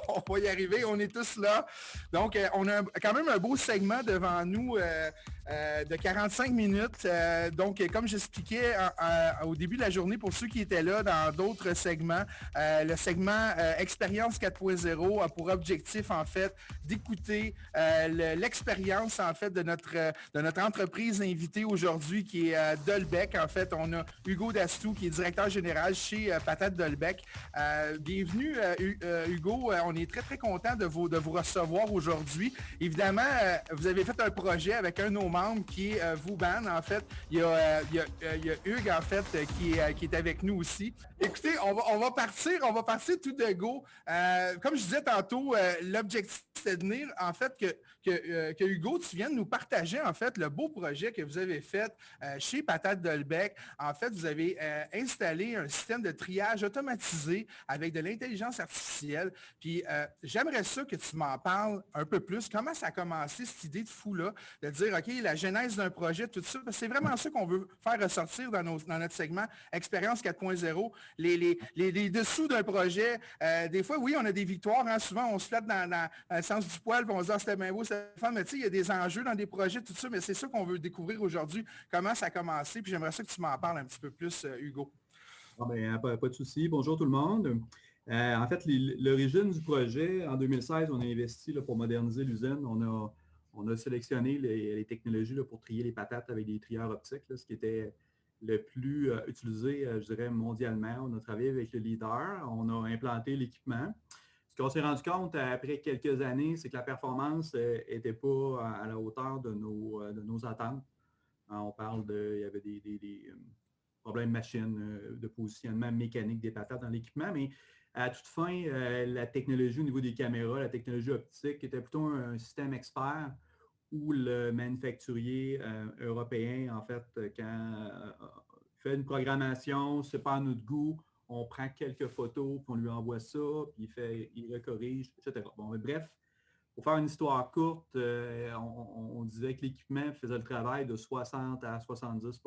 on va y arriver, on est tous là. Donc, on a quand même un beau segment devant nous de 45 minutes. Donc, comme j'expliquais au début de la journée, pour ceux qui étaient là dans d'autres segments, le segment Expérience 4.0 a pour objectif, en fait, d'écouter l'expérience, en fait, de notre entreprise invitée aujourd'hui, qui est Dolbec. En fait, on a Hugo Dastou, qui est directeur général chez Patate Dolbec. Bienvenue, Hugo. On est très, très content de vous recevoir aujourd'hui. Évidemment, vous avez fait un projet avec un de nos membres qui est Vauban. En fait, il y a Hugues, en fait, qui est avec nous aussi. Écoutez, on va partir tout de go. Comme je disais tantôt, l'objectif, c'est de venir, en fait, que Hugo, tu viennes nous partager, en fait, le beau projet que vous avez fait chez Patate Dolbec. En fait, vous avez installé un système de triage automatisé avec de l'intelligence artificielle. Puis, j'aimerais ça que tu m'en parles un peu plus. Comment ça a commencé, cette idée de fou-là, de dire, OK, la genèse d'un projet, tout ça. Parce que c'est vraiment ça qu'on veut faire ressortir dans notre segment Expérience 4.0. Les dessous d'un projet. Des fois, oui, on a des victoires. Hein. Souvent, on se flatte dans le sens du poil, puis on se dit, ah, c'était bien beau, c'était fun. Mais tu sais, il y a des enjeux dans des projets, tout ça. Mais c'est ça qu'on veut découvrir aujourd'hui. Comment ça a commencé. Puis j'aimerais ça que tu m'en parles un petit peu plus, Hugo. Ah ben, pas de souci. Bonjour tout le monde. En fait, l'origine du projet, en 2016, on a investi là, pour moderniser l'usine. On a sélectionné les technologies là, pour trier les patates avec des trieurs optiques, là, ce qui était le plus utilisé, je dirais, mondialement. On a travaillé avec le leader, on a implanté l'équipement. Ce qu'on s'est rendu compte après quelques années, c'est que la performance n'était pas à la hauteur de nos attentes. On parle il y avait des problèmes machines, de positionnement mécanique des patates dans l'équipement, mais à toute fin, la technologie au niveau des caméras, la technologie optique était plutôt un système expert où le manufacturier européen, en fait, quand fait une programmation, c'est pas à notre goût, on prend quelques photos, puis on lui envoie ça, puis il recorrige, etc. Bon, bref, pour faire une histoire courte, on disait que l'équipement faisait le travail de 60 à 70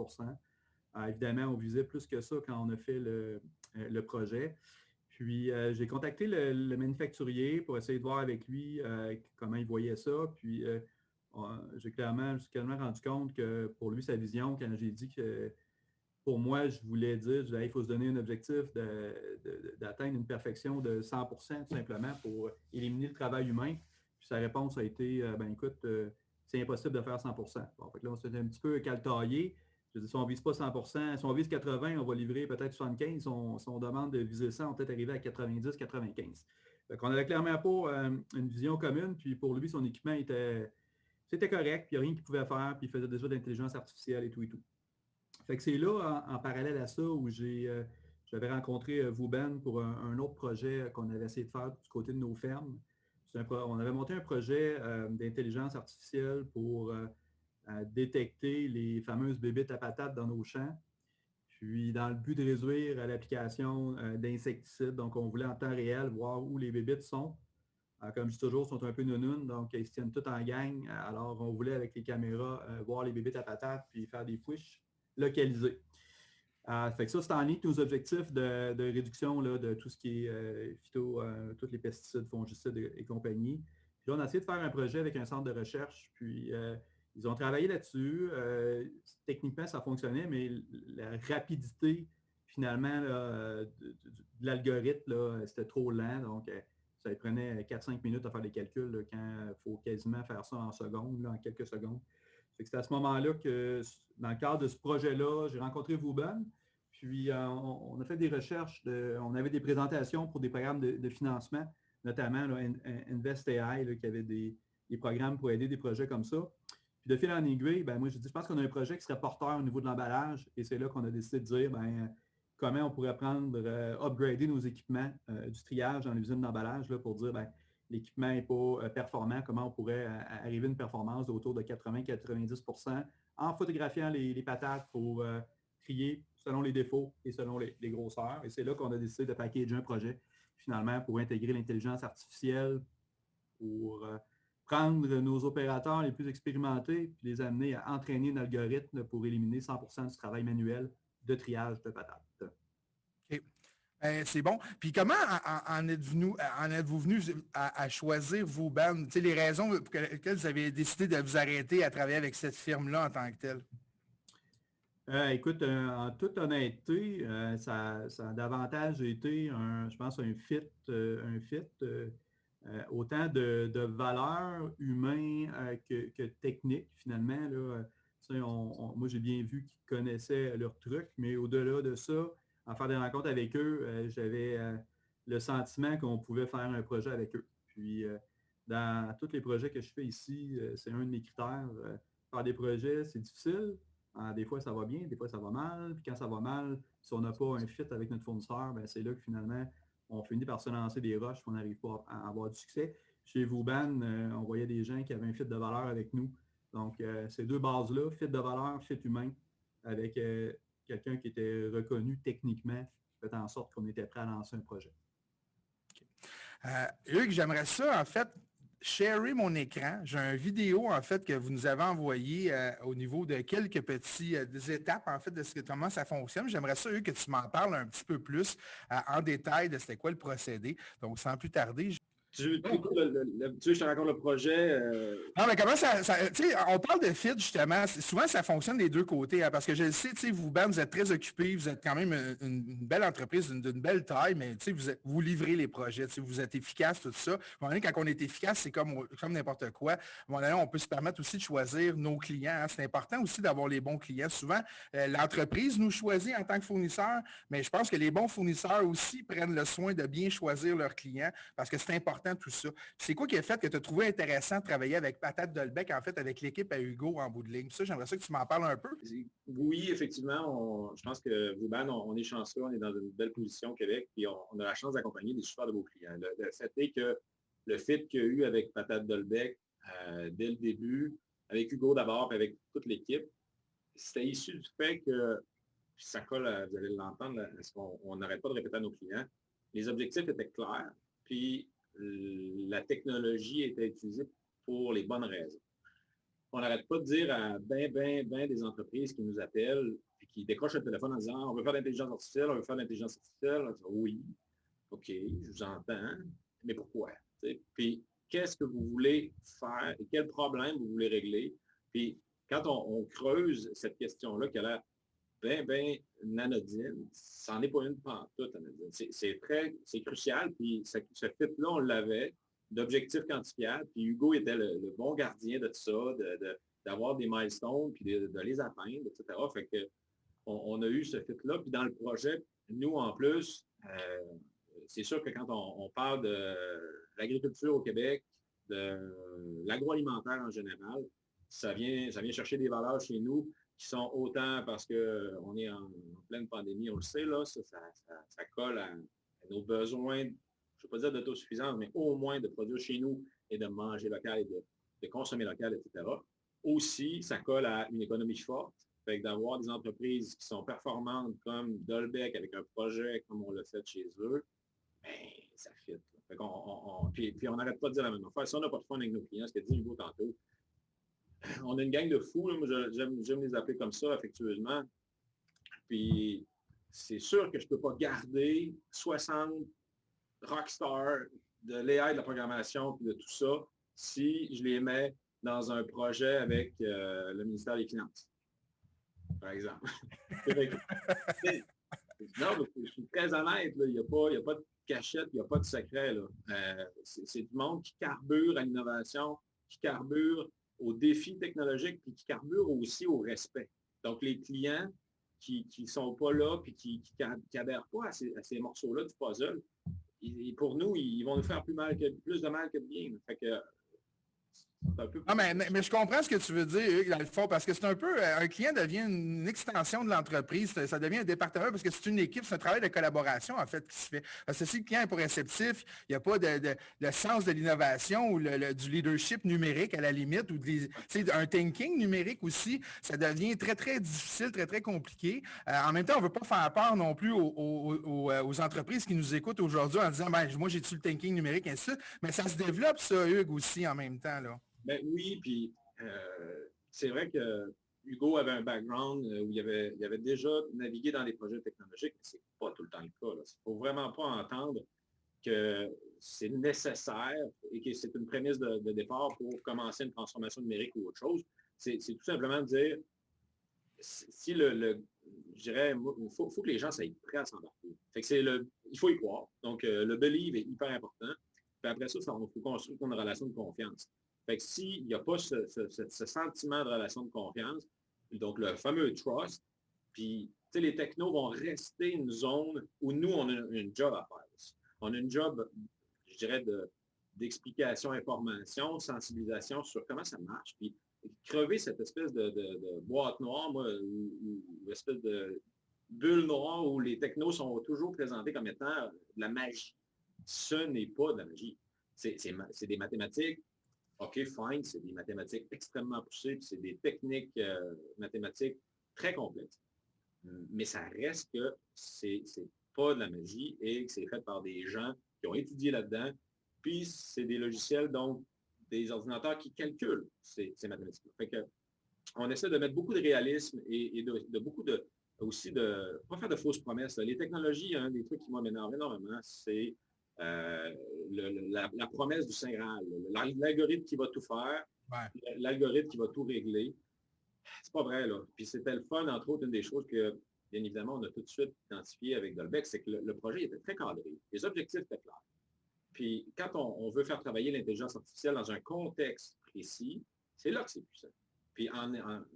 évidemment, on visait plus que ça quand on a fait le projet. Puis, j'ai contacté le manufacturier pour essayer de voir avec lui comment il voyait ça. Puis, je me suis clairement rendu compte que pour lui, sa vision, quand j'ai dit que pour moi, je voulais dire, il faut se donner un objectif d'atteindre une perfection de 100 tout simplement pour éliminer le travail humain. Puis sa réponse a été, ben écoute, c'est impossible de faire 100 Bon, fait que là, on s'est un petit peu caltaillé. Je dis, si on ne vise pas 100 si on vise 80, on va livrer peut-être 75. Si on demande de viser 100, on peut-être arriver à 90, 95. Donc, on n'avait clairement pas une vision commune. Puis pour lui, son équipement c'était correct. Puis il n'y a rien qu'il pouvait faire. Puis il faisait déjà de l'intelligence artificielle et tout et tout. Fait que c'est là, en parallèle à ça, où j'avais rencontré Vauban pour un autre projet qu'on avait essayé de faire du côté de nos fermes. On avait monté un projet d'intelligence artificielle pour détecter les fameuses bébites à patates dans nos champs. Puis, dans le but de réduire l'application d'insecticides, donc on voulait en temps réel voir où les bébites sont. Comme je dis toujours, ils sont un peu nounounes, donc ils se tiennent tous en gang. Alors, on voulait, avec les caméras, voir les bébites à patates puis faire des fiches localisées. Fait que ça, c'est en lien avec nos objectifs de réduction là, de tout ce qui est tous les pesticides, fongicides et compagnie. Puis là, on a essayé de faire un projet avec un centre de recherche, puis ils ont travaillé là-dessus. Techniquement, ça fonctionnait, mais la rapidité, finalement, là, de l'algorithme, c'était trop lent. Donc, ça prenait 4-5 minutes à faire les calculs là, quand il faut quasiment faire ça en secondes, là, en quelques secondes. C'est à ce moment-là que, dans le cadre de ce projet-là, j'ai rencontré Vauban. Puis, on a fait des recherches. On avait des présentations pour des programmes de financement, notamment là, InvestAI, là, qui avait des programmes pour aider des projets comme ça. Puis, de fil en aiguille, ben, moi, j'ai dit, je pense qu'on a un projet qui serait porteur au niveau de l'emballage. Et c'est là qu'on a décidé de dire, comment on pourrait upgrader nos équipements du triage dans l'usine d'emballage là, pour dire, l'équipement n'est pas performant, comment on pourrait arriver à une performance d'autour de 80-90 en photographiant les patates pour trier selon les défauts et selon les grosseurs. Et c'est là qu'on a décidé de packager un projet, finalement, pour intégrer l'intelligence artificielle, pour prendre nos opérateurs les plus expérimentés puis les amener à entraîner un algorithme pour éliminer 100 du travail manuel de triage de patates. OK. C'est bon. Puis comment en êtes-vous venu à choisir vos bandes? Tu sais, les raisons pour lesquelles vous avez décidé de vous arrêter à travailler avec cette firme-là en tant que telle? Écoute, en toute honnêteté, ça a davantage été, je pense, autant de valeurs humaines que techniques, finalement. Là. Tu sais, moi, j'ai bien vu qu'ils connaissaient leurs trucs, mais au-delà de ça, en faire des rencontres avec eux, j'avais le sentiment qu'on pouvait faire un projet avec eux. Puis, dans tous les projets que je fais ici, c'est un de mes critères. Faire des projets, c'est difficile. Des fois, ça va bien, des fois, ça va mal. Puis quand ça va mal, si on n'a pas un fit avec notre fournisseur, ben, c'est là que finalement, on finit par se lancer des roches et on n'arrive pas à avoir du succès. Chez Vauban, on voyait des gens qui avaient un fit de valeur avec nous. Donc, ces deux bases-là, fit de valeur, fit humain, avec quelqu'un qui était reconnu techniquement, fait en sorte qu'on était prêt à lancer un projet. Hugues, j'aimerais ça, en fait, sharer mon écran. J'ai une vidéo, en fait, que vous nous avez envoyée au niveau de quelques petites étapes, en fait, de comment ça fonctionne. J'aimerais ça, Hugues, que tu m'en parles un petit peu plus en détail de c'était quoi le procédé. Donc, sans plus tarder, tu veux que je te raconte le projet? Non, mais comment tu sais, on parle de fit, justement. Souvent, ça fonctionne des deux côtés, hein, parce que je le sais, tu sais, vous êtes très occupé, vous êtes quand même une belle entreprise, d'une belle taille, mais tu sais, vous livrez les projets, tu sais, vous êtes efficace, tout ça. À un moment donné, quand on est efficace, c'est comme n'importe quoi. À un moment donné, on peut se permettre aussi de choisir nos clients. Hein. C'est important aussi d'avoir les bons clients. Souvent, l'entreprise nous choisit en tant que fournisseur, mais je pense que les bons fournisseurs aussi prennent le soin de bien choisir leurs clients, parce que c'est important tout ça. C'est quoi qui a fait que tu as trouvé intéressant de travailler avec Patate Dolbec, en fait, avec l'équipe à Hugo en bout de ligne? Ça, j'aimerais ça que tu m'en parles un peu. Oui, effectivement, je pense que Vauban, on est chanceux, on est dans une belle position au Québec, puis on a la chance d'accompagner des super de beaux clients. Le fait est que le fit qu'il y a eu avec Patate Dolbec dès le début, avec Hugo d'abord, puis avec toute l'équipe, c'était issu du fait que, puis ça colle, vous allez l'entendre, parce qu'on n'arrête pas de répéter à nos clients, les objectifs étaient clairs, puis la technologie était utilisée pour les bonnes raisons. On n'arrête pas de dire à des entreprises qui nous appellent et qui décrochent le téléphone en disant « On veut faire de l'intelligence artificielle, on veut faire de l'intelligence artificielle. » Oui, OK, je vous entends, mais pourquoi? T'sais? Puis, qu'est-ce que vous voulez faire et quel problème vous voulez régler? Puis, quand on creuse cette question-là qui a l'air bien anodine, ça n'en est pas une pantoute anodine. C'est crucial, puis ce fit-là, on l'avait, d'objectifs quantifiables, puis Hugo était le bon gardien de ça, d'avoir des milestones, puis de les atteindre, etc. Fait que on a eu ce fit-là, puis dans le projet, nous, en plus, c'est sûr que quand on parle de l'agriculture au Québec, de l'agroalimentaire en général, ça vient chercher des valeurs chez nous qui sont autant parce qu'on est en pleine pandémie, on le sait, là, ça colle à nos besoins, je ne veux pas dire d'autosuffisance, mais au moins de produire chez nous et de manger local et de consommer local, etc. Aussi, ça colle à une économie forte, fait que d'avoir des entreprises qui sont performantes comme Dolbec avec un projet comme on l'a fait chez eux, bien, ça fit. Puis on n'arrête pas de dire la même affaire. Si on n'a pas de fun avec nos clients, ce que dit Hugo tantôt, on a une gang de fous, là, moi j'aime les appeler comme ça, affectueusement. Puis c'est sûr que je ne peux pas garder 60 rockstars de l'AI, de la programmation, de tout ça, si je les mets dans un projet avec le ministère des Finances, par exemple. Non, mais je suis très honnête, il n'y a pas de cachette, il n'y a pas de secret. C'est du monde qui carbure à l'innovation, qui carbure aux défis technologiques, puis qui carbure aussi au respect. Donc, les clients qui ne sont pas là, puis qui n'adhèrent pas à ces morceaux-là du puzzle, pour nous, ils vont nous faire plus de mal que de bien. Fait que, non, mais je comprends ce que tu veux dire, Hugues, dans le fond, parce que c'est un peu, un client devient une extension de l'entreprise, ça devient un département, parce que c'est une équipe, c'est un travail de collaboration, en fait, qui se fait. Parce que si le client n'est pas réceptif, il n'y a pas de sens de l'innovation ou du leadership numérique, à la limite, ou un thinking numérique aussi, ça devient très, très difficile, très, très compliqué. En même temps, on ne veut pas faire peur non plus aux entreprises qui nous écoutent aujourd'hui en disant, ben, moi, j'ai-tu le thinking numérique, ainsi de suite. Mais ça se développe, ça, Hugues, aussi, en même temps, là. Ben oui, puis c'est vrai que Hugo avait un background où il avait déjà navigué dans les projets technologiques, mais ce n'est pas tout le temps le cas. Il ne faut vraiment pas entendre que c'est nécessaire et que c'est une prémisse de départ pour commencer une transformation numérique ou autre chose. C'est tout simplement de dire, si je dirais, il faut que les gens soient prêts à s'embarquer. Fait que il faut y croire. Donc, le believe est hyper important. Puis après ça, il faut construire une relation de confiance. Fait que s'il n'y a pas ce sentiment de relation de confiance, donc le fameux trust, puis les technos vont rester une zone où nous, on a une job à faire. On a une job, je dirais, d'explication, information, sensibilisation sur comment ça marche, puis crever cette espèce de boîte noire, ou espèce de bulle noire où les technos sont toujours présentés comme étant de la magie. Ce n'est pas de la magie. C'est des mathématiques. OK, fine, c'est des mathématiques extrêmement poussées, puis c'est des techniques mathématiques très complexes. Mais ça reste que c'est pas de la magie et que c'est fait par des gens qui ont étudié là-dedans. Puis c'est des logiciels, donc des ordinateurs qui calculent ces mathématiques. Fait que on essaie de mettre beaucoup de réalisme et de beaucoup aussi de pas faire de fausses promesses. Les technologies, un des trucs qui m'énerve énormément, c'est la promesse du Saint Graal. L'algorithme qui va tout faire, l'algorithme qui va tout régler. C'est pas vrai, là. Puis c'était le fun, entre autres, une des choses que, bien évidemment, on a tout de suite identifié avec Dolbeck, c'est que le projet était très cadré. Les objectifs étaient clairs. Puis quand on veut faire travailler l'intelligence artificielle dans un contexte précis, c'est là que c'est puissant. Puis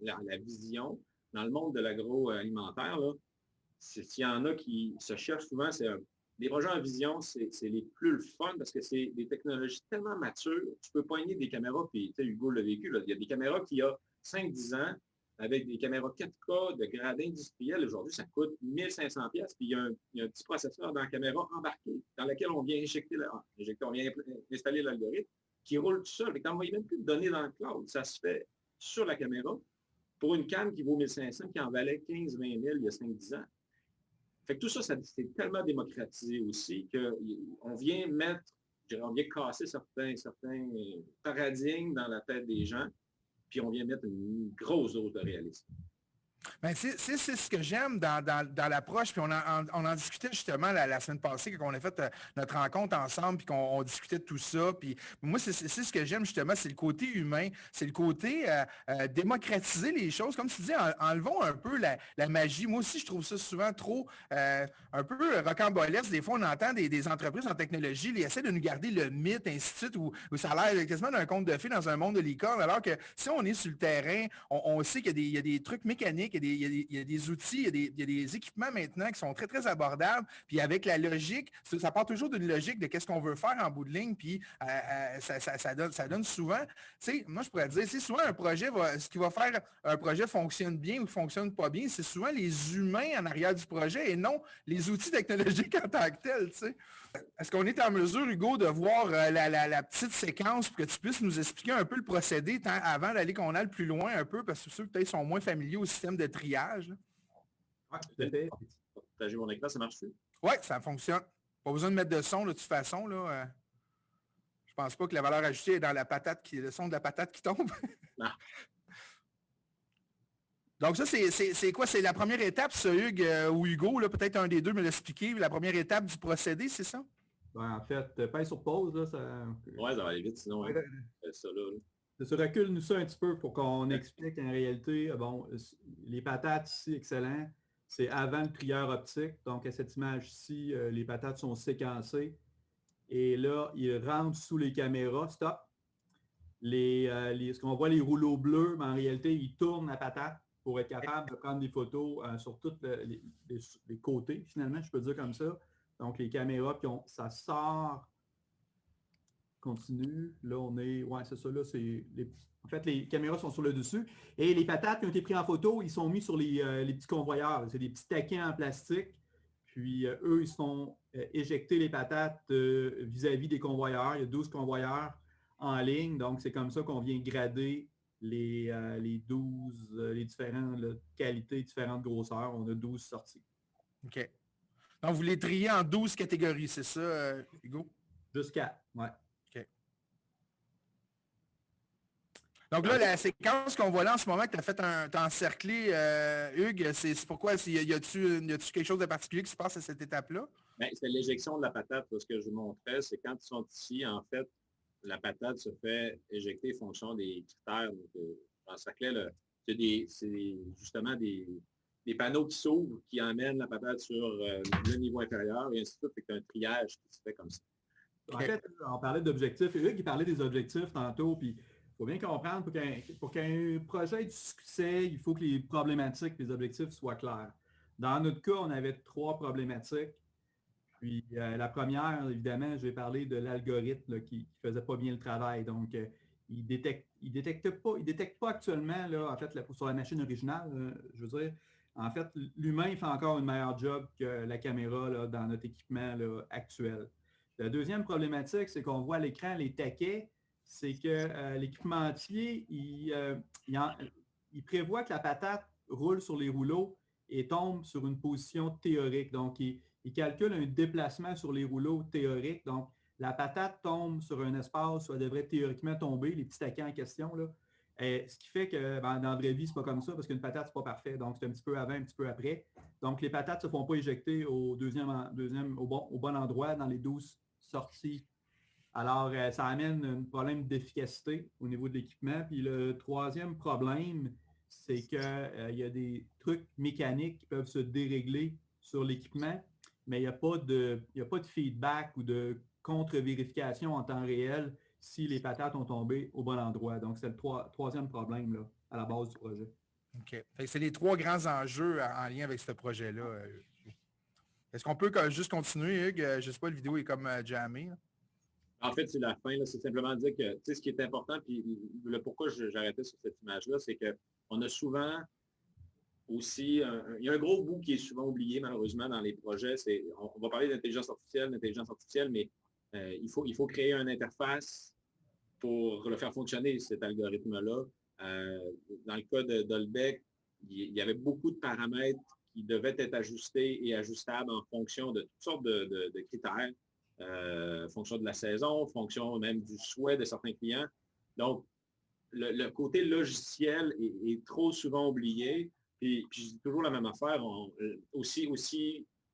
la vision, dans le monde de l'agroalimentaire, s'il y en a qui se cherchent souvent, les projets en vision, c'est les plus le fun parce que c'est des technologies tellement matures. Tu peux poigner des caméras, puis Hugo l'a vécu, là, il y a des caméras qui ont 5-10 ans, avec des caméras 4K de grade industriel. Aujourd'hui, ça coûte 1500$, puis il y a un petit processeur dans la caméra embarqué, dans lequel on vient on vient installer l'algorithme, qui roule tout seul. Et quand on n'y a même plus de données dans le cloud, ça se fait sur la caméra pour une canne qui vaut 1500, qui en valait 15-20 000 il y a 5-10 ans. Fait que tout ça, c'est tellement démocratisé aussi qu'on vient on vient casser certains paradigmes dans la tête des gens, puis on vient mettre une grosse dose de réalisme. Ben, c'est ce que j'aime dans l'approche, puis on en discutait justement la semaine passée quand on a fait notre rencontre ensemble, puis qu'on discutait de tout ça. Puis moi, c'est ce que j'aime justement, c'est le côté humain, c'est le côté démocratiser les choses. Comme tu dis, enlevons un peu la magie. Moi aussi, je trouve ça souvent trop un peu rocambolesque. Des fois, on entend des entreprises en technologie, ils essaient de nous garder le mythe, ainsi de suite, où ça a l'air quasiment d'un conte de fées dans un monde de licorne, alors que si on est sur le terrain, on sait qu'il y a des trucs mécaniques, il y a des outils, il y a des équipements maintenant qui sont très, très abordables. Puis avec la logique, ça part toujours d'une logique de qu'est-ce qu'on veut faire en bout de ligne. Puis ça donne souvent, tu sais, moi je pourrais dire, c'est souvent un projet, ce qui va faire un projet fonctionne bien ou fonctionne pas bien, c'est souvent les humains en arrière du projet et non les outils technologiques en tant que tels, tu sais. Est-ce qu'on est en mesure, Hugo, de voir la petite séquence pour que tu puisses nous expliquer un peu le procédé avant d'aller qu'on aille plus loin un peu, parce que ceux peut-être sont moins familiers au système de triage? Oui, tout à fait. Partager mon écran, ça marche-tu? Oui, ça fonctionne. Pas besoin de mettre de son de toute façon. Là, je pense pas que la valeur ajoutée est dans le son de la patate qui tombe. Non. Donc ça, c'est quoi? C'est la première étape, ça, Hugues, ou Hugo, là, peut-être un des deux me l'expliquer, la première étape du procédé, c'est ça? Ben, en fait, pèse sur pause, là, ça... Ouais, ça va aller vite, sinon, hein. Ça là. Ça recule-nous ça un petit peu pour qu'on explique en réalité, bon, les patates ici, excellent, c'est avant le trieur optique. Donc, à cette image ici, les patates sont séquencées. Et là, ils rentrent sous les caméras. Stop. Ce qu'on voit, les rouleaux bleus, mais en réalité, ils tournent la patate pour être capable de prendre des photos sur tous les côtés, finalement, je peux dire comme ça. Donc, les caméras, puis ça sort, continue. Là, on est, ouais, c'est ça, là, en fait, les caméras sont sur le dessus. Et les patates qui ont été prises en photo, ils sont mis sur les petits convoyeurs. C'est des petits taquets en plastique. Puis, eux, ils se font éjecter les patates vis-à-vis des convoyeurs. Il y a 12 convoyeurs en ligne. Donc, c'est comme ça qu'on vient grader les différentes qualités, différentes grosseurs. On a 12 sorties. OK. Donc, vous les triez en 12 catégories, c'est ça, Hugo? Jusqu'à, ouais. OK. Donc là, la séquence qu'on voit là en ce moment, que tu as fait t'as encerclé, Hugues, c'est pourquoi? Y a-tu quelque chose de particulier qui se passe à cette étape-là? Bien, c'est l'éjection de la patate. Ce que je vous montrais, c'est quand ils sont ici, en fait, la patate se fait éjecter en fonction des critères. Donc, j'encerclais, c'est justement des panneaux qui s'ouvrent, qui emmènent la patate sur le niveau inférieur, et ainsi de suite. C'est un triage qui se fait comme ça. En fait, on parlait d'objectifs. Hugues, il parlait des objectifs tantôt, puis il faut bien comprendre, pour qu'un projet ait du succès, il faut que les problématiques, les objectifs soient clairs. Dans notre cas, on avait 3 problématiques. Puis la première, évidemment, je vais parler de l'algorithme qui ne faisait pas bien le travail. Donc, il ne détecte pas actuellement, là, en fait, sur la machine originale, je veux dire, en fait, l'humain fait encore un meilleur job que la caméra là, dans notre équipement là, actuel. La deuxième problématique, c'est qu'on voit à l'écran les taquets, c'est que l'équipementier, il prévoit que la patate roule sur les rouleaux et tombe sur une position théorique. Donc, il calcule un déplacement sur les rouleaux théoriques. Donc, la patate tombe sur un espace où elle devrait théoriquement tomber, les petits taquets en question. Là. Ce qui fait que dans la vraie vie, ce n'est pas comme ça, parce qu'une patate, ce n'est pas parfait. Donc, c'est un petit peu avant, un petit peu après. Donc, les patates ne se font pas éjecter au bon endroit dans les 12 sorties. Alors, ça amène un problème d'efficacité au niveau de l'équipement. Puis le troisième problème, c'est qu'il y a des trucs mécaniques qui peuvent se dérégler sur l'équipement, mais il n'y a pas de feedback ou de contre-vérification en temps réel si les patates ont tombé au bon endroit. Donc, c'est le troisième problème là, à la base du projet. OK. C'est les 3 grands enjeux en lien avec ce projet-là. Est-ce qu'on peut juste continuer, Hugues? Je ne sais pas, la vidéo est comme jammée. Là. En fait, c'est la fin. C'est simplement dire que ce qui est important, puis le pourquoi j'arrêtais sur cette image-là, c'est qu'on a souvent aussi, il y a un gros bout qui est souvent oublié malheureusement dans les projets. On va parler d'intelligence artificielle, mais il faut créer une interface pour le faire fonctionner, cet algorithme-là. Dans le cas de Dolbeck, il y avait beaucoup de paramètres qui devaient être ajustés et ajustables en fonction de toutes sortes de critères, fonction de la saison, fonction même du souhait de certains clients. Donc, le côté logiciel est trop souvent oublié. Puis je dis toujours la même affaire, aussi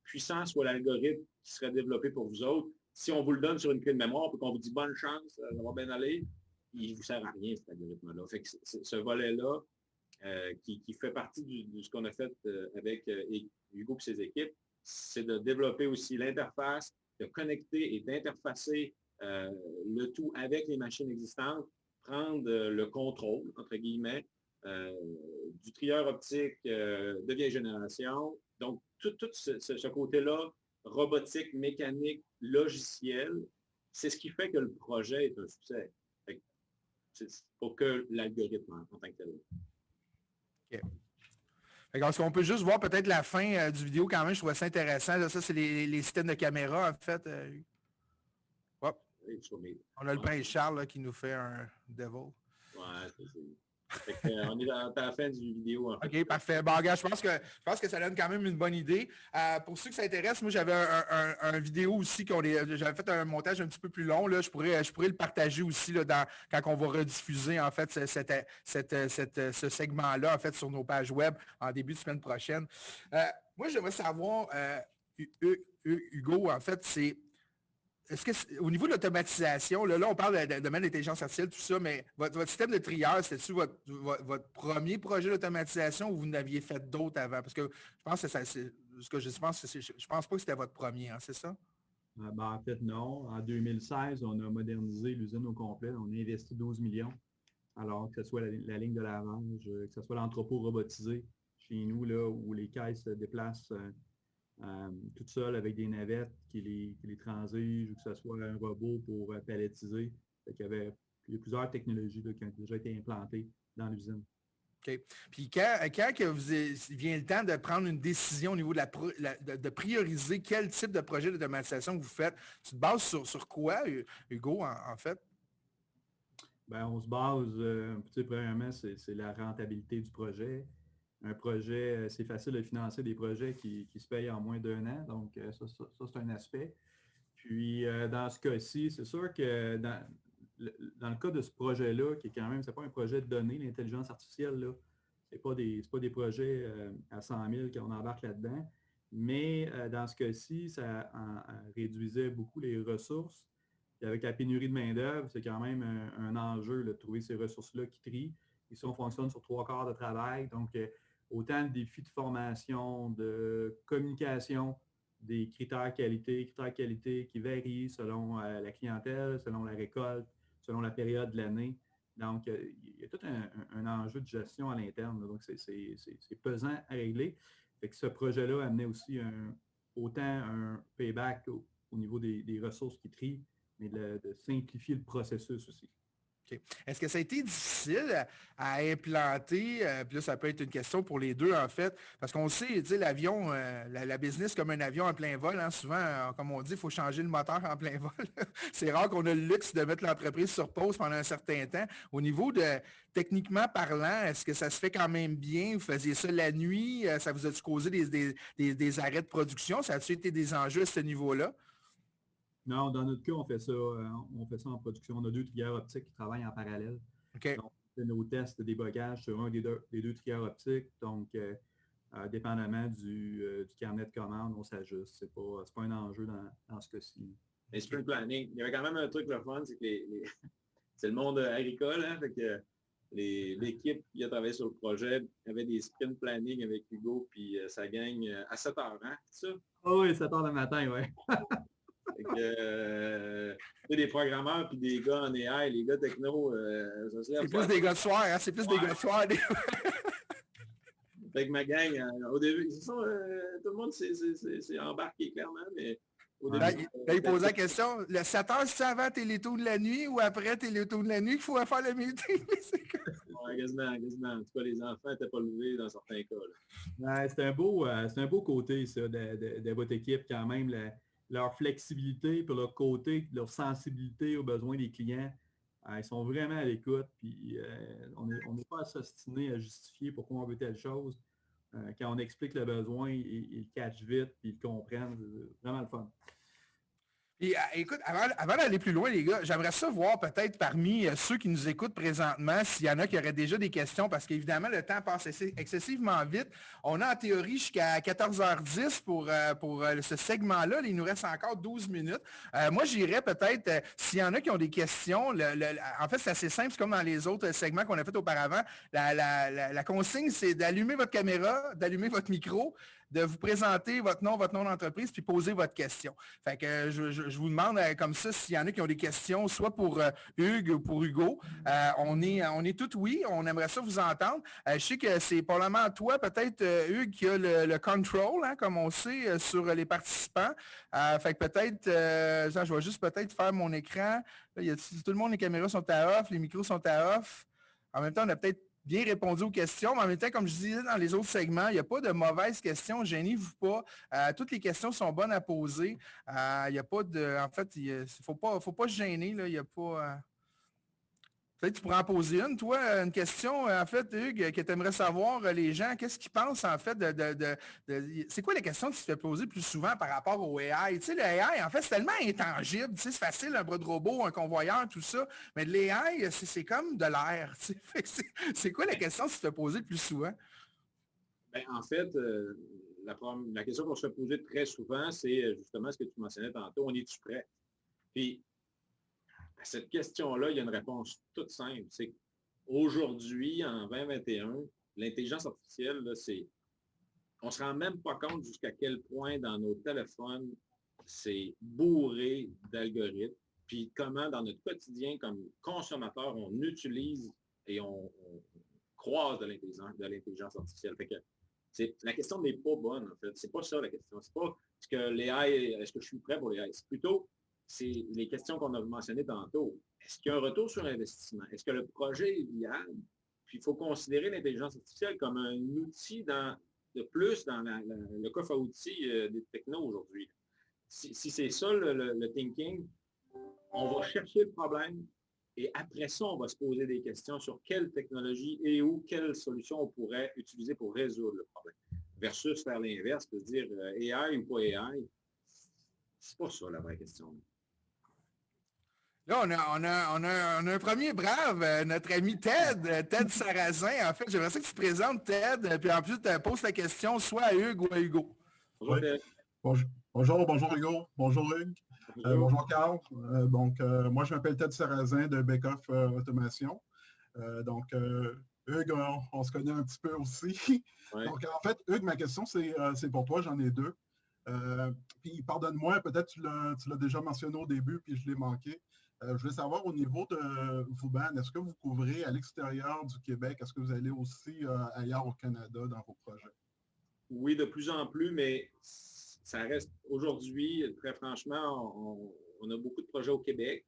puissant soit l'algorithme qui serait développé pour vous autres, si on vous le donne sur une clé de mémoire et qu'on vous dit bonne chance, ça va bien aller, il ne vous sert à rien, cet algorithme-là. Fait que ce volet-là, qui fait partie de ce qu'on a fait avec Hugo et ses équipes, c'est de développer aussi l'interface, de connecter et d'interfacer le tout avec les machines existantes, prendre le contrôle, entre guillemets, du trieur optique de vieille génération. Donc, tout ce côté-là, robotique, mécanique, logiciel, c'est ce qui fait que le projet est un succès. C'est pas que l'algorithme en tant que tel. OK. Est-ce qu'on peut juste voir peut-être la fin du vidéo quand même? Je trouvais ça intéressant. Là, ça, c'est les systèmes de caméra, en fait. Hop. On a le prince Charles là, qui nous fait un devil. Ouais, c'est on est à la fin du vidéo. En fait. OK, parfait. Bon, regarde, je pense que ça donne quand même une bonne idée. Pour ceux qui s'intéressent, moi, j'avais un vidéo aussi j'avais fait un montage un petit peu plus long. Là. Je pourrais le partager aussi là, quand on va rediffuser, en fait, ce segment-là, en fait, sur nos pages web en début de semaine prochaine. Moi, j'aimerais savoir, Hugo, en fait, est-ce que au niveau de l'automatisation, là, on parle de domaine d'intelligence artificielle, tout ça, mais votre système de trieur, c'était-tu votre premier projet d'automatisation ou vous n'aviez fait d'autres avant? Parce que je pense que je pense pas que c'était votre premier, hein, c'est ça? En fait, non. En 2016, on a modernisé l'usine au complet. On a investi 12 millions. Alors que ce soit la ligne de lavage, que ce soit l'entrepôt robotisé chez nous, là, où les caisses se déplacent toute seule avec des navettes qui les transigent, ou que ce soit un robot pour palettiser. Il y a plusieurs technologies là, qui ont déjà été implantées dans l'usine. OK. Puis quand vient le temps de prendre une décision au niveau de prioriser quel type de projet d'automatisation que vous faites, tu te bases sur quoi, Hugo, en fait? Bien, on se base, premièrement, c'est la rentabilité du projet. Un projet, c'est facile de financer des projets qui se payent en moins d'1 an. Donc, ça c'est un aspect. Puis, dans ce cas-ci, c'est sûr que dans le cas de ce projet-là, qui est quand même, c'est pas un projet de données, l'intelligence artificielle, là, c'est pas des projets à 100 000 qu'on embarque là-dedans, mais dans ce cas-ci, ça réduisait beaucoup les ressources. Et avec la pénurie de main-d'œuvre, c'est quand même un enjeu de trouver ces ressources-là qui trient. Ici, on fonctionne sur 3 quarts de travail, donc autant de défis de formation, de communication, des critères qualité qui varient selon la clientèle, selon la récolte, selon la période de l'année. Donc, il y a tout un enjeu de gestion à l'interne. Donc, c'est pesant à régler. Fait que ce projet-là amenait aussi autant un payback au niveau des ressources qui trient, mais de simplifier le processus aussi. Okay. Est-ce que ça a été difficile à implanter? Puis là, ça peut être une question pour les deux, en fait, parce qu'on sait, tu sais, l'avion, la business comme un avion en plein vol, hein, souvent, comme on dit, il faut changer le moteur en plein vol. C'est rare qu'on a le luxe de mettre l'entreprise sur pause pendant un certain temps. Au niveau de, techniquement parlant, est-ce que ça se fait quand même bien? Vous faisiez ça la nuit? Ça vous a-tu causé des arrêts de production? Ça a-tu été des enjeux à ce niveau-là? Non, dans notre cas, on fait ça en production. On a 2 trieurs optiques qui travaillent en parallèle. Okay. Donc, on fait nos tests de débogage sur un des deux trieurs optiques. Donc, dépendamment du carnet de commande, on s'ajuste. C'est pas un enjeu dans ce cas-ci. Mais sprint planning, il y avait quand même un truc le fun, c'est que c'est le monde agricole, hein, fait que l'équipe qui a travaillé sur le projet avait des sprint planning avec Hugo, puis ça gagne à 7 heures, hein, c'est ça? Oh oui, 7 heures le matin, oui. Des programmeurs puis des gars en AI, les gars techno, c'est plus des gars de soir, hein? C'est plus des gars de soir. Fait que ma gang, au début, tout le monde s'est embarqué clairement, mais au début... Là, il posait la question, le 7 heures, c'est avant Télétoon de la nuit ou après Télétoon de la nuit qu'il faut faire le meeting? Ouais, quasiment. En tout cas, les enfants n'étaient pas levés dans certains cas. Ouais, c'est un beau côté, ça, de votre équipe quand même. Leur flexibilité, puis leur côté, leur sensibilité aux besoins des clients, ils sont vraiment à l'écoute, puis on n'est pas à s'ostiner à justifier pourquoi on veut telle chose. Quand on explique le besoin, ils catchent vite, puis ils comprennent. C'est vraiment le fun. Et, écoute, avant d'aller plus loin, les gars, j'aimerais ça voir peut-être parmi ceux qui nous écoutent présentement, s'il y en a qui auraient déjà des questions, parce qu'évidemment, le temps passe excessivement vite. On a en théorie jusqu'à 14h10 pour ce segment-là. Il nous reste encore 12 minutes. Moi, j'irais peut-être, s'il y en a qui ont des questions, en fait, c'est assez simple, c'est comme dans les autres segments qu'on a fait auparavant. La consigne, c'est d'allumer votre caméra, d'allumer votre micro, de vous présenter votre nom d'entreprise, puis poser votre question. Fait que je vous demande comme ça, s'il y en a qui ont des questions, soit pour Hugues ou pour Hugo. On est tous oui, on aimerait ça vous entendre. Je sais que c'est probablement toi, peut-être, Hugues, qui a le control, hein, comme on sait, sur les participants. Fait que peut-être, je vais juste peut-être faire mon écran. Là, tout le monde, les caméras sont à off, les micros sont à off. En même temps, on a peut-être bien répondu aux questions, mais en même temps, comme je disais dans les autres segments, il n'y a pas de mauvaises questions, gênez-vous pas. Toutes les questions sont bonnes à poser. Il n'y a pas de. En fait, il ne faut pas se gêner. Là, il n'y a pas. Peut-être que tu pourrais en poser une, toi, une question, en fait, Hugues, que tu aimerais savoir, les gens, qu'est-ce qu'ils pensent, en fait, c'est quoi les questions qui se fait poser plus souvent par rapport au AI? Tu sais, le AI, en fait, c'est tellement intangible, tu sais, c'est facile, un bras de robot, un convoyeur, tout ça, mais de l'AI, c'est comme de l'air, tu sais. C'est quoi la question qui se fait poser plus souvent? Ben, en fait, la question qu'on se fait poser très souvent, c'est justement ce que tu mentionnais tantôt, on est-tu prêt? Puis, à cette question-là, il y a une réponse toute simple. C'est qu'aujourd'hui, en 2021, l'intelligence artificielle, là, on ne se rend même pas compte jusqu'à quel point dans nos téléphones, c'est bourré d'algorithmes. Puis comment dans notre quotidien, comme consommateur, on utilise et on croise de l'intelligence artificielle. Fait que la question n'est pas bonne, en fait. C'est pas ça la question. C'est pas est-ce que je suis prêt pour l'AI? C'est plutôt c'est les questions qu'on a mentionnées tantôt. Est-ce qu'il y a un retour sur investissement? Est-ce que le projet est viable? Puis il faut considérer l'intelligence artificielle comme un outil de plus dans le coffre à outils des technos aujourd'hui. Si c'est ça le thinking, on va chercher le problème et après ça, on va se poser des questions sur quelle technologie et ou quelle solution on pourrait utiliser pour résoudre le problème. Versus faire l'inverse, de se dire AI ou pas AI, c'est pas ça la vraie question. Là, on a un premier brave, notre ami Ted Sarrazin. En fait, j'aimerais ça que tu te présentes, Ted, puis en plus, tu poses la question soit à Hugues ou à Hugo. Bonjour, Oui. Ted. Bonjour Hugo, bonjour Hugues, Bonjour. bonjour Carl. Moi je m'appelle Ted Sarrazin de Bekoff Automation. Hugues, on se connaît un petit peu aussi. Ouais. Donc en fait, Hugues, ma question c'est pour toi, j'en ai deux. Puis pardonne-moi, peut-être tu l'as déjà mentionné au début, puis je l'ai manqué. Je voulais savoir au niveau de Vauban, est-ce que vous couvrez à l'extérieur du Québec? Est-ce que vous allez aussi ailleurs au Canada dans vos projets? Oui, de plus en plus, mais ça reste aujourd'hui, très franchement, on a beaucoup de projets au Québec.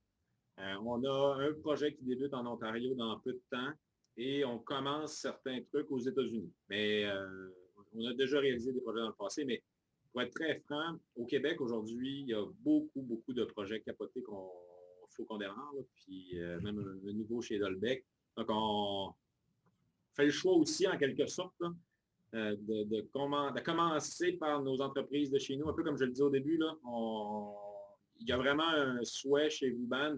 On a un projet qui débute en Ontario dans peu de temps et on commence certains trucs aux États-Unis. Mais on a déjà réalisé des projets dans le passé, mais pour être très franc, au Québec aujourd'hui, il y a beaucoup, beaucoup de projets capotés qu'il faut qu'on démarre, là, puis même un nouveau chez Dolbec. Donc, on fait le choix aussi, en quelque sorte, là, de commencer par nos entreprises de chez nous. Un peu comme je le disais au début, là, il y a vraiment un souhait chez Vauban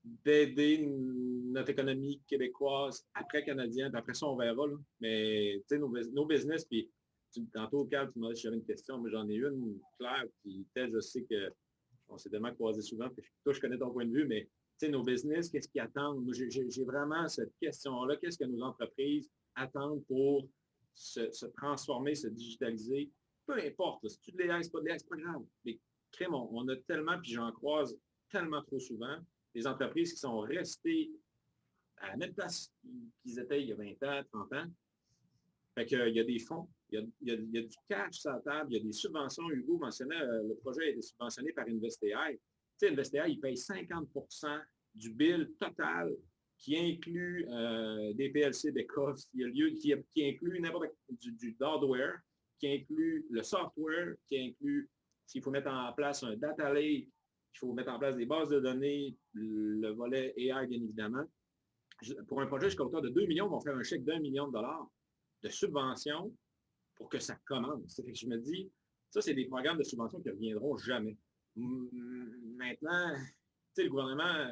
d'aider notre économie québécoise après canadienne, puis après ça, on verra. Là. Mais nos business, puis tantôt, Carl, tu m'as dit si j'avais une question, mais j'en ai une claire, puis peut-être je sais qu'on s'est tellement croisés souvent, puis toi, je connais ton point de vue, mais nos business, qu'est-ce qu'ils attendent? Moi, j'ai vraiment cette question-là. Qu'est-ce que nos entreprises attendent pour se transformer, se digitaliser? Peu importe, là, si tu de l'AI, c'est pas de l'AI, c'est pas grave. Mais crème, on a tellement, puis j'en croise tellement trop souvent, des entreprises qui sont restées à la même place qu'ils étaient il y a 20 ans, 30 ans. Fait qu'il y a des fonds, il y a du cash sur la table, il y a des subventions. Hugo mentionnait, le projet a été subventionné par InvestAI. Tu sais, InvestAI, il paye 50% du bill total qui inclut des PLC, des costs, qui inclut n'importe du hardware, qui inclut le software, qui inclut s'il faut mettre en place un data lake, il faut mettre en place des bases de données, le volet AI, bien évidemment. Pour un projet jusqu'à hauteur de 2 millions, on va faire un chèque d'1 million de dollars de subvention pour que ça commence. Fait que je me dis, ça, c'est des programmes de subvention qui ne reviendront jamais. Maintenant, tu sais, le gouvernement,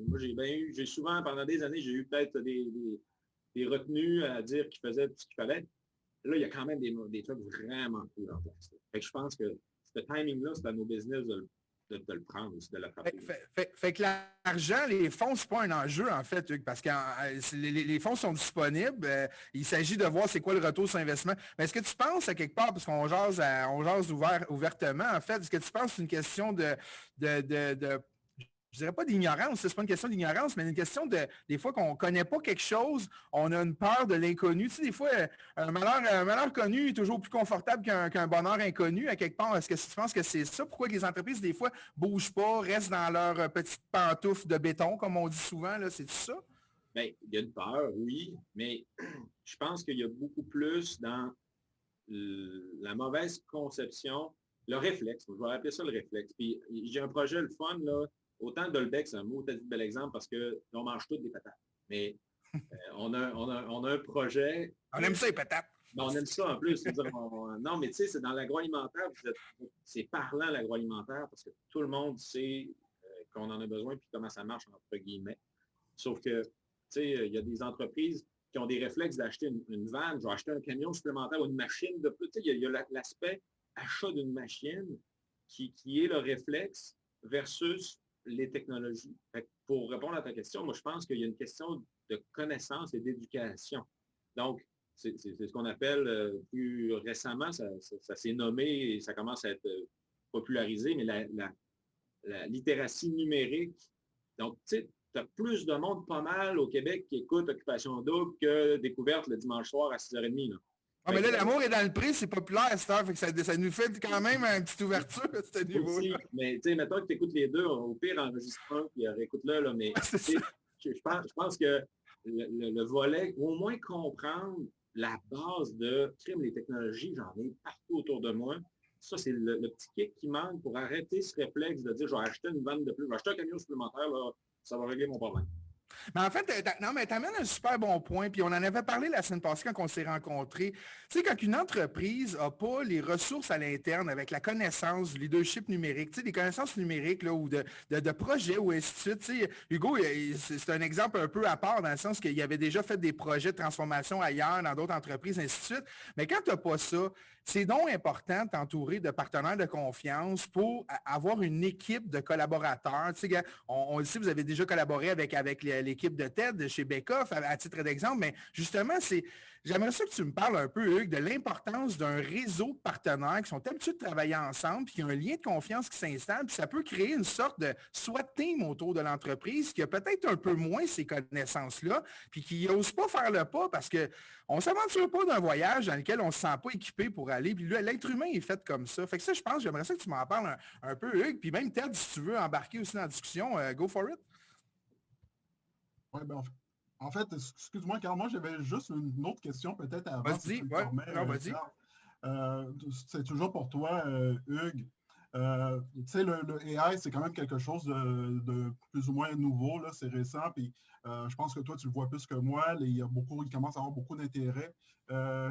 moi, j'ai souvent, pendant des années, j'ai eu peut-être des retenues à dire qu'ils faisaient tout ce qu'il fallait. Là, il y a quand même des trucs vraiment cool en place. Fait que je pense que ce timing-là, c'est à nos business de le prendre aussi, de l'attraper. Fait que l'argent, les fonds, c'est pas un enjeu, en fait, Hugues, parce que les fonds sont disponibles. Il s'agit de voir c'est quoi le retour sur investissement. Mais est-ce que tu penses à quelque part, parce qu'on jase, ouvertement, en fait, est-ce que tu penses que c'est une question de je dirais pas d'ignorance, c'est pas une question d'ignorance, mais une question des fois qu'on connaît pas quelque chose, on a une peur de l'inconnu. Tu sais, des fois, un malheur connu est toujours plus confortable qu'un bonheur inconnu, à quelque part. Est-ce que tu penses que c'est ça? Pourquoi les entreprises, des fois, bougent pas, restent dans leur petite pantoufle de béton, comme on dit souvent, là, c'est ça? Bien, il y a une peur, oui, mais je pense qu'il y a beaucoup plus dans la mauvaise conception, le réflexe. Je vais appeler ça le réflexe. Puis j'ai un projet, le fun, là. Autant Dolbec, c'est un mot, peut-être un bel exemple parce qu'on mange toutes des patates. Mais on a un projet. On aime ça, les patates. Ben, on aime ça en plus. Non, mais tu sais, c'est dans l'agroalimentaire. C'est parlant l'agroalimentaire parce que tout le monde sait qu'on en a besoin puis comment ça marche, entre guillemets. Sauf que, tu sais, il y a des entreprises qui ont des réflexes d'acheter une vanne, je vais acheter un camion supplémentaire ou une machine de plus. Tu sais, il y a l'aspect achat d'une machine qui est le réflexe versus les technologies. Pour répondre à ta question, moi, je pense qu'il y a une question de connaissance et d'éducation. Donc, c'est ce qu'on appelle plus récemment, ça s'est nommé et ça commence à être popularisé, mais la littératie numérique. Donc, tu sais, tu as plus de monde pas mal au Québec qui écoute Occupation Double que Découverte le dimanche soir à 6h30. Là. Ah, mais là, l'amour est dans le prix, c'est populaire à cette heure, fait que ça nous fait quand même une petite ouverture à ce niveau-là. Mais tu sais, mettons que tu écoutes les deux, au pire, enregistre un, puis réécoute-le, là, mais je pense que le volet, au moins comprendre la base de crime, les technologies, j'en ai partout autour de moi. Ça, c'est le petit kick qui manque pour arrêter ce réflexe de dire, je vais acheter une vanne de plus, je vais acheter un camion supplémentaire, là, ça va régler mon problème. Mais en fait, non, mais tu amènes un super bon point, puis on en avait parlé la semaine passée quand on s'est rencontrés. Tu sais, quand une entreprise n'a pas les ressources à l'interne avec la connaissance du leadership numérique, tu sais, des connaissances numériques là, ou de projets ou ainsi de suite. Tu sais, Hugo, c'est un exemple un peu à part dans le sens qu'il avait déjà fait des projets de transformation ailleurs, dans d'autres entreprises, ainsi de suite. Mais quand tu n'as pas ça, c'est donc important de t'entourer de partenaires de confiance pour avoir une équipe de collaborateurs. Tu sais, on le sait, vous avez déjà collaboré avec l'équipe de TED chez Bekoff, à titre d'exemple, mais justement, j'aimerais ça que tu me parles un peu, Hugues, de l'importance d'un réseau de partenaires qui sont habitués de travailler ensemble, puis qu'il y a un lien de confiance qui s'installe, puis ça peut créer une sorte de SWAT team autour de l'entreprise qui a peut-être un peu moins ces connaissances-là, puis qui n'ose pas faire le pas parce qu'on ne s'aventure pas d'un voyage dans lequel on ne se sent pas équipé pour aller, puis l'être humain est fait comme ça. Fait que ça, je pense, j'aimerais ça que tu m'en parles un peu, Hugues, puis même Ted, si tu veux embarquer aussi dans la discussion, go for it. Ouais, ben, en fait, excuse-moi, car moi, j'avais juste une autre question peut-être avant. Vas-y, si tu me ouais. permets, Non, vas-y. c'est toujours pour toi, Hugues. Tu sais, le AI, c'est quand même quelque chose de plus ou moins nouveau, là, c'est récent, puis je pense que toi, tu le vois plus que moi. Il commence à avoir beaucoup d'intérêt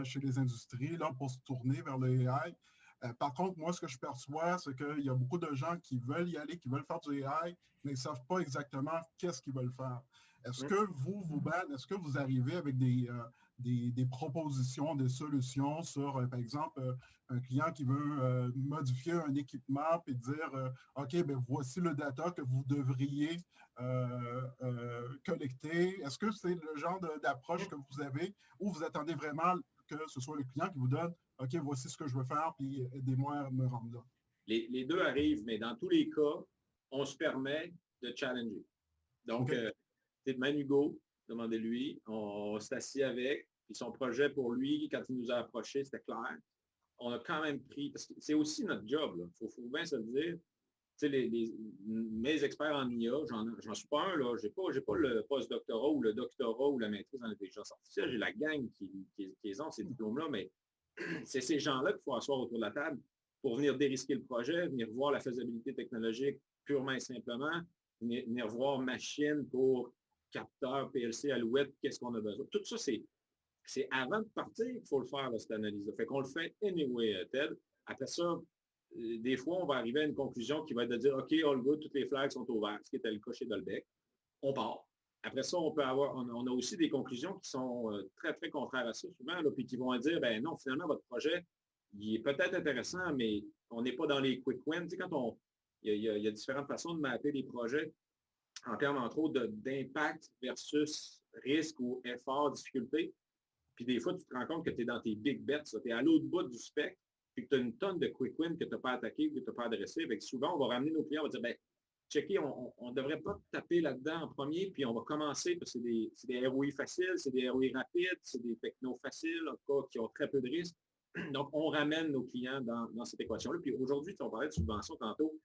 chez les industries là, pour se tourner vers le AI. Par contre, moi, ce que je perçois, c'est qu'il y a beaucoup de gens qui veulent y aller, qui veulent faire du AI, mais ils ne savent pas exactement qu'est-ce qu'ils veulent faire. Est-ce que Ben, est-ce que vous arrivez avec des propositions, des solutions sur, par exemple, un client qui veut modifier un équipement et dire, OK, ben voici le data que vous devriez collecter. Est-ce que c'est le genre d'approche que vous avez ou vous attendez vraiment que ce soit le client qui vous donne, OK, voici ce que je veux faire, puis aidez-moi à me rendre là? Les deux arrivent, mais dans tous les cas, on se permet de challenger. Donc, Okay. même Hugo, demandez-lui, on s'est assis avec, puis son projet pour lui, quand il nous a approchés, c'était clair. On a quand même pris, parce que c'est aussi notre job, il faut bien se le dire. Tu sais, mes experts en IA, j'en suis pas un, là. J'ai pas le post-doctorat ou le doctorat ou la maîtrise en intelligence artificielle. J'ai la gang qui ont ces diplômes-là, mais c'est ces gens-là qu'il faut asseoir autour de la table pour venir dérisquer le projet, venir voir la faisabilité technologique purement et simplement, venir voir machine pour capteur, PLC, Alouette, qu'est-ce qu'on a besoin. Tout ça, c'est avant de partir qu'il faut le faire, là, cette analyse-là. Fait qu'on le fait anyway, Ted. Après ça, des fois, on va arriver à une conclusion qui va être de dire, OK, all good, toutes les flags sont ouvertes, ce qui était le cas chez Dolbec. On part. Après ça, on a aussi des conclusions qui sont très, très contraires à ça souvent, là, puis qui vont dire, ben non, finalement, votre projet, il est peut-être intéressant, mais on n'est pas dans les quick wins. Tu sais, il y a différentes façons de mapper les projets en termes, entre autres, d'impact versus risque ou effort, difficulté. Puis des fois, tu te rends compte que tu es dans tes big bets, tu es à l'autre bout du spectre, puis que tu as une tonne de quick wins que tu n'as pas attaqué, que tu n'as pas adressé. Fait que souvent, on va ramener nos clients, on va dire, ben, checker, on ne devrait pas taper là-dedans en premier, puis on va commencer, parce que c'est des ROI faciles, c'est des ROI rapides, c'est des technos faciles, en tout cas, qui ont très peu de risques. Donc, on ramène nos clients dans cette équation-là. Puis aujourd'hui, on parlait de subvention tantôt.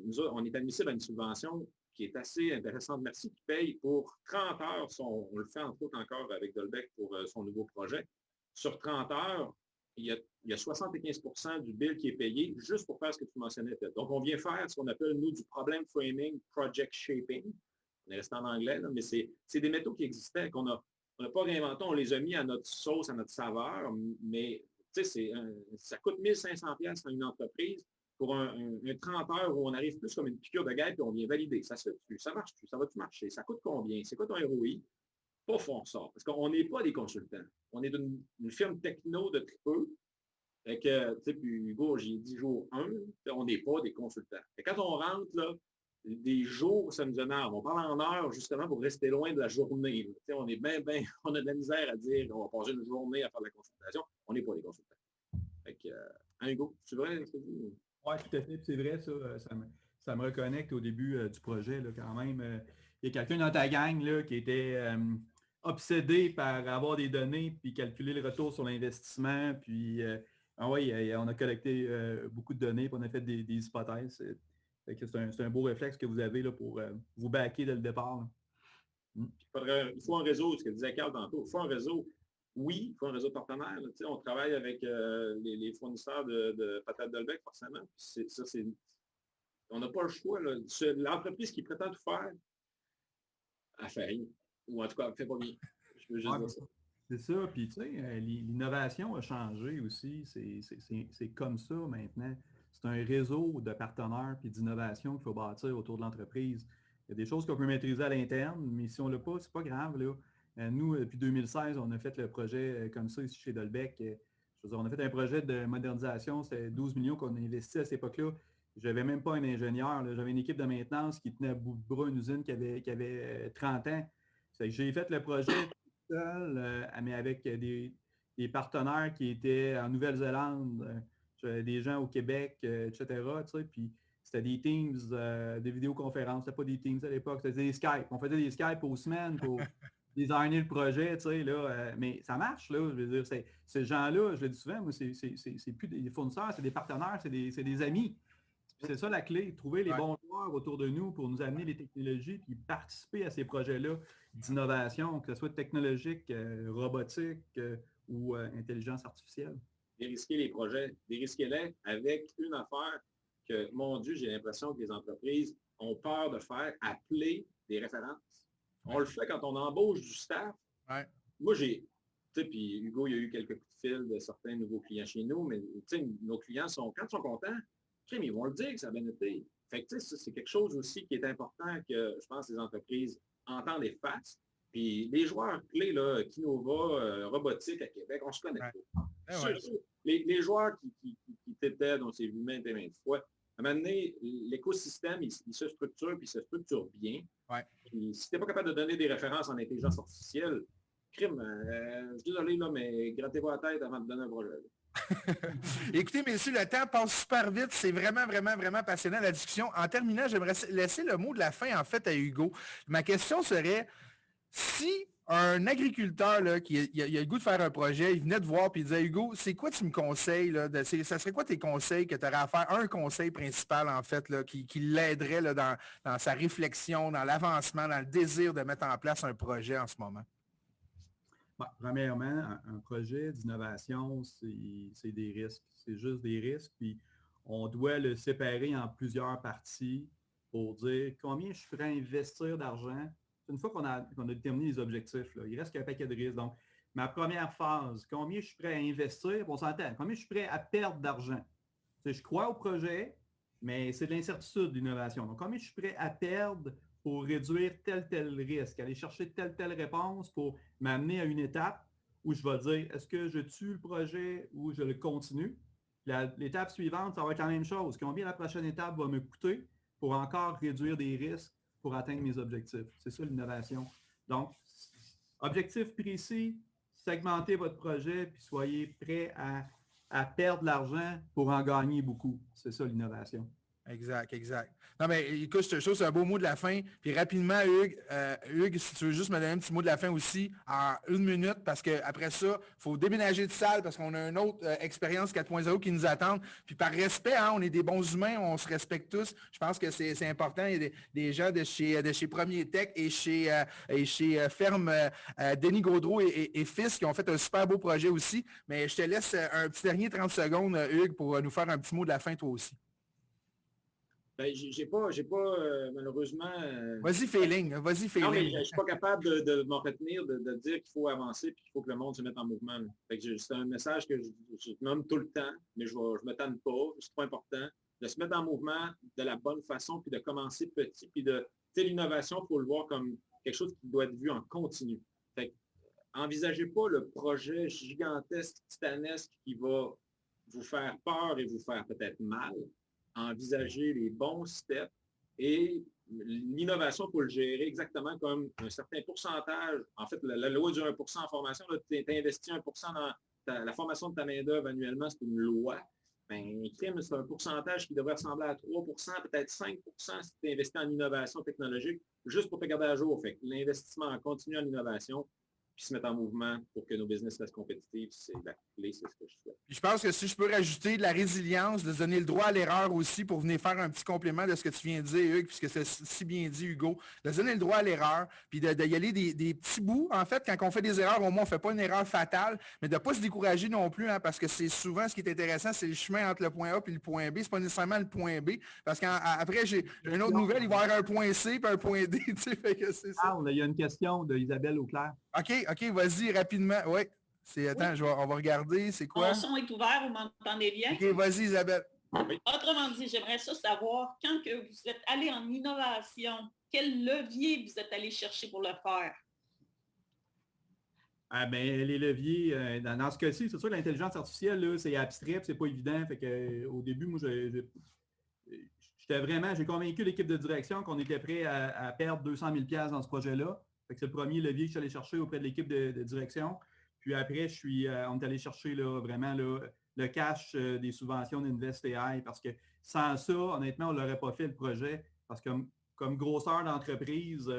Nous, on est admissible à une subvention qui est assez intéressante, merci, qui paye pour 30 heures, on le fait entre autres encore avec Dolbec pour son nouveau projet. Sur 30 heures, il y a 75 du bill qui est payé juste pour faire ce que tu mentionnais. Donc, on vient faire ce qu'on appelle, nous, du problem framing, project shaping. On est resté en anglais, là, mais c'est des méthodes qui existaient, qu'on n'a pas réinventé, on les a mis à notre sauce, à notre saveur, mais ça coûte 1500$ à une entreprise pour un 30 heures où on arrive plus comme une piqûre de guêpe et on vient valider. Ça se fait-tu? Ça marche-tu? Ça va-tu marcher? Ça coûte combien? C'est quoi ton ROI? Pas on sort. Parce qu'on n'est pas des consultants. On est une firme techno de tripeux. Fait que, tu sais, puis Hugo, j'ai dit jour 1, on n'est pas des consultants. Et quand on rentre, là, des jours, ça nous énerve. On parle en heures, justement, pour rester loin de la journée. On est on a de la misère à dire qu'on va passer une journée à faire de la consultation. On n'est pas des consultants. Fait que, Hugo, c'est vrai ce que tu dis? Oui, tout à fait. C'est vrai, ça me reconnecte au début du projet là, quand même. Il y a quelqu'un dans ta gang là, qui était obsédé par avoir des données puis calculer le retour sur l'investissement. Puis, on a collecté beaucoup de données puis on a fait des hypothèses. C'est un beau réflexe que vous avez là, pour vous backer dès le départ. Il faut un réseau, ce que disait Carl tantôt. Il faut un réseau. Oui, il faut un réseau partenaire. On travaille avec les fournisseurs de patates Dolbec, forcément. On n'a pas le choix. L'entreprise qui prétend tout faire, a failli. Ou en tout cas, fait pas bien. Je veux juste dire ça. C'est ça. Puis, tu sais, l'innovation a changé aussi. C'est comme ça maintenant. C'est un réseau de partenaires puis d'innovation qu'il faut bâtir autour de l'entreprise. Il y a des choses qu'on peut maîtriser à l'interne, mais si on ne l'a pas, c'est pas grave, là. Nous, depuis 2016, on a fait le projet comme ça ici chez Dolbec. Je veux dire, on a fait un projet de modernisation. C'était 12 millions qu'on a investi à cette époque-là. Je n'avais même pas un ingénieur. J'avais une équipe de maintenance qui tenait à bout de bras une usine qui avait 30 ans. J'ai fait le projet tout seul, mais avec des partenaires qui étaient en Nouvelle-Zélande, des gens au Québec, etc. Tu sais, puis c'était des Teams, des vidéoconférences. C'était pas des Teams à l'époque, c'était des Skype. On faisait des Skype aux semaines pour designer le projet, tu sais, là. Mais ça marche, là. Je veux dire, ces gens-là, je le dis souvent, moi, c'est plus des fournisseurs, c'est des partenaires, c'est des amis. C'est ça la clé, trouver les bons joueurs autour de nous pour nous amener les technologies puis participer à ces projets-là d'innovation, que ce soit technologique, robotique ou intelligence artificielle. Dérisquer les projets, dérisquer-les avec une affaire que, mon Dieu, j'ai l'impression que les entreprises ont peur de faire, appeler des références. On le fait quand on embauche du staff. Ouais. Moi, tu sais, puis Hugo, il y a eu quelques coups de fil de certains nouveaux clients chez nous, mais tu sais, nos clients quand ils sont contents, mais ils vont le dire que ça a bien été. Fait que, tu sais, c'est quelque chose aussi qui est important que, je pense, les entreprises entendent et fassent. Puis les joueurs clés, là, Kinova, Robotique à Québec, on se connaît pas. Les joueurs qui t'étaient, dont c'est vu maintes et maintes fois, à un moment donné, l'écosystème, il se structure, puis il se structure bien. Ouais. Puis si tu n'es pas capable de donner des références en intelligence artificielle, crime, je suis désolé, là, mais grattez-vous la tête avant de donner un projet. Écoutez, messieurs, le temps passe super vite. C'est vraiment, vraiment, vraiment passionnant la discussion. En terminant, j'aimerais laisser le mot de la fin, en fait, à Hugo. Ma question serait, si un agriculteur là, il a le goût de faire un projet, il venait te voir et il disait, Hugo, c'est quoi tu me conseilles? Ça serait quoi tes conseils que tu aurais à faire? Un conseil principal, en fait, là, qui l'aiderait là, dans sa réflexion, dans l'avancement, dans le désir de mettre en place un projet en ce moment? Bon, premièrement, un projet d'innovation, c'est des risques. C'est juste des risques. Puis on doit le séparer en plusieurs parties pour dire combien je suis prêt à investir d'argent. Une fois qu'on a déterminé les objectifs, là, il reste qu'un paquet de risques. Donc, ma première phase, combien je suis prêt à investir, on s'entend, combien je suis prêt à perdre d'argent. Je crois au projet, mais c'est de l'incertitude d'innovation. Donc, combien je suis prêt à perdre pour réduire tel risque, aller chercher telle réponse pour m'amener à une étape où je vais dire, est-ce que je tue le projet ou je le continue? L'étape suivante, ça va être la même chose. Combien la prochaine étape va me coûter pour encore réduire des risques pour atteindre mes objectifs? C'est ça l'innovation. Donc, objectif précis, segmentez votre projet puis soyez prêt à perdre de l'argent pour en gagner beaucoup. C'est ça l'innovation. Exact. Non, mais écoute, je te trouve c'est un beau mot de la fin. Puis rapidement, Hugues, si tu veux juste me donner un petit mot de la fin aussi, en 1 minute, parce qu'après ça, il faut déménager de salle parce qu'on a une autre expérience 4.0 qui nous attend. Puis par respect, hein, on est des bons humains, on se respecte tous. Je pense que c'est important. Il y a des gens de chez Premier Tech et chez Ferme Denis Gaudreau et Fils qui ont fait un super beau projet aussi. Mais je te laisse un petit dernier 30 secondes, Hugues, pour nous faire un petit mot de la fin, toi aussi. Ben, j'ai pas malheureusement. Vas-y, feeling. Non, mais je ne suis pas capable de m'en retenir, de dire qu'il faut avancer et qu'il faut que le monde se mette en mouvement. C'est un message que je nomme tout le temps, mais je ne me tanne pas, c'est pas important. De se mettre en mouvement de la bonne façon, puis de commencer petit, puis l'innovation, il faut le voir comme quelque chose qui doit être vu en continu. Envisagez pas le projet gigantesque, titanesque qui va vous faire peur et vous faire peut-être mal. Envisager les bons steps et l'innovation, il faut le gérer exactement comme un certain pourcentage. En fait, la loi du 1 en formation, tu investis 1 dans la formation de ta main-d'œuvre annuellement, c'est une loi. Bien, c'est un pourcentage qui devrait ressembler à 3 peut-être 5 si tu investis en innovation technologique, juste pour te garder à jour. Fait l'investissement en continu en innovation. puis se mettre en mouvement pour que nos business restent compétitifs. C'est la clé, c'est ce que je souhaite. Puis je pense que si je peux rajouter de la résilience, de se donner le droit à l'erreur aussi pour venir faire un petit complément de ce que tu viens de dire, Hugues, puisque c'est si bien dit, Hugo, de se donner le droit à l'erreur, puis d'y aller des petits bouts. En fait, quand on fait des erreurs, au moins, on ne fait pas une erreur fatale, mais de ne pas se décourager non plus, hein, parce que c'est souvent ce qui est intéressant, c'est le chemin entre le point A et le point B. C'est pas nécessairement le point B, parce qu'après, j'ai une autre nouvelle, il va y avoir un point C et un point D, tu sais, fait que c'est ça. Il y a une question d'Isabelle Auclair. OK, vas-y, rapidement. Oui. Attends, on va regarder, c'est quoi? Mon son est ouvert, vous m'entendez bien? OK, vas-y, Isabelle. Autrement dit, j'aimerais ça savoir, quand que vous êtes allé en innovation, quel levier vous êtes allé chercher pour le faire? Les leviers, dans ce cas-ci, c'est sûr que l'intelligence artificielle, là, c'est abstrait, c'est pas évident. Fait que, au début, moi, j'ai convaincu l'équipe de direction qu'on était prêt à perdre 200 000 $ dans ce projet-là. Fait que c'est le premier levier que je suis allé chercher auprès de l'équipe de direction. Puis après, on est allé chercher là, vraiment là, le cash des subventions d'Invest AI parce que sans ça, honnêtement, on ne l'aurait pas fait le projet parce que comme grosseur d'entreprise,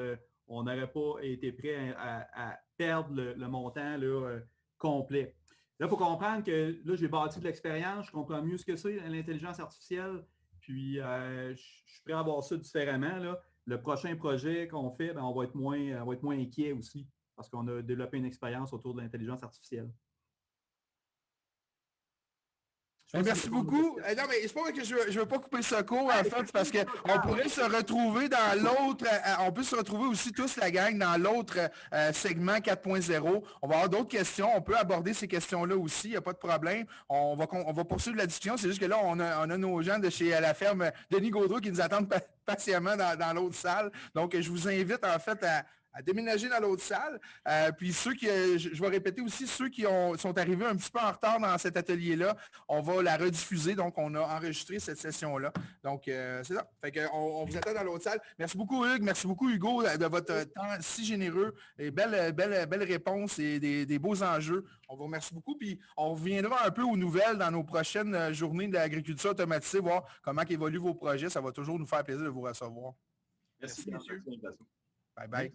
on n'aurait pas été prêt à perdre le montant là, complet. Là, il faut comprendre que là, j'ai bâti de l'expérience, je comprends mieux ce que c'est l'intelligence artificielle, puis je suis prêt à voir ça différemment. Là. Le prochain projet qu'on fait, on va être moins inquiet aussi parce qu'on a développé une expérience autour de l'intelligence artificielle. Merci beaucoup. Non, mais c'est pas vrai que je veux pas couper ce cours, en fait, parce qu'on pourrait se retrouver dans l'autre, on peut se retrouver aussi tous, la gang, dans l'autre segment 4.0. On va avoir d'autres questions, on peut aborder ces questions-là aussi, il n'y a pas de problème. On va poursuivre la discussion, c'est juste que là, on a nos gens de chez la ferme Denis Gaudreau qui nous attendent patiemment dans l'autre salle. Donc, je vous invite, en fait, à déménager dans l'autre salle. Puis ceux qui, je vais répéter aussi, ceux qui sont arrivés un petit peu en retard dans cet atelier-là, on va la rediffuser. Donc, on a enregistré cette session-là. Donc, c'est ça. Fait qu'on vous attend dans l'autre salle. Merci beaucoup, Hugues. Merci beaucoup, Hugo, de votre temps si généreux. Et belle réponse et des beaux enjeux. On vous remercie beaucoup. Puis, on reviendra un peu aux nouvelles dans nos prochaines journées de l'agriculture automatisée, voir comment évoluent vos projets. Ça va toujours nous faire plaisir de vous recevoir. Merci, monsieur. Bye bye.